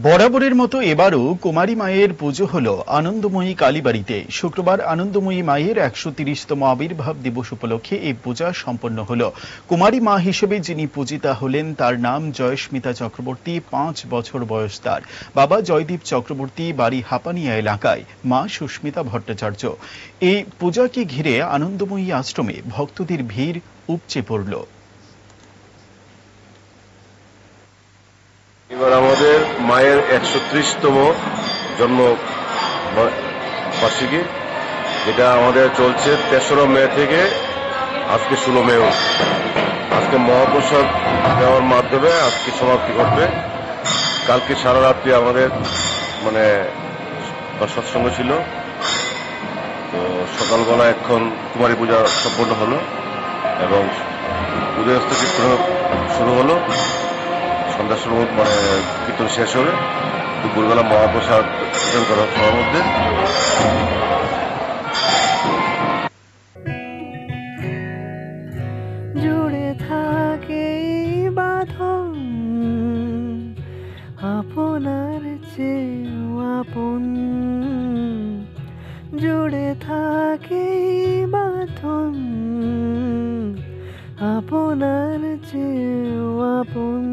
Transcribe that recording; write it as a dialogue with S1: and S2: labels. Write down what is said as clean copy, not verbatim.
S1: বরাবরের মতো এবারও কুমারী মায়ের পুজো হল আনন্দময়ী কালীবাড়িতে। শুক্রবার আনন্দময়ী মায়ের ১৩০তম আবির্ভাব দিবস উপলক্ষে এই পূজা সম্পন্ন হল। কুমারী মা হিসেবে যিনি পূজিতা হলেন তার নাম জয়স্মিতা চক্রবর্তী। ৫ বছর বয়স তার। বাবা জয়দীপ চক্রবর্তী, বাড়ি হাপানিয়া এলাকায়। মা সুস্মিতা ভট্টাচার্য। এই পূজাকে ঘিরে আনন্দময়ী আশ্রমে ভক্তদের ভিড় উপচে পড়ল।
S2: এবার আমাদের মায়ের ১৩০তম জন্ম বার্ষিকী, যেটা আমাদের চলছে ৩রা মে থেকে আজকে ১৬ মে। আজকে মহাপ্রসাদ দেওয়ার মাধ্যমে আজকে সমাপ্তি ঘটবে। কালকে সারা রাত্রি আমাদের সৎসঙ্গ ছিল। তো সকালবেলা এখন কুমারী পূজা সম্পন্ন হলো এবং উদয়স্ত কীর্তন শুরু হলো। সন্ধ্যার সময় কীর্তন শেষ হবে। দুপুরবেলা মহাপ্রসাদ বিতরণ করা সবার মধ্যে।
S3: জুড়ে থাকে বাঁধন আপনার চেয়েও আপন, জুড়ে থাকে বাঁধন আপনার চেয়েও আপন।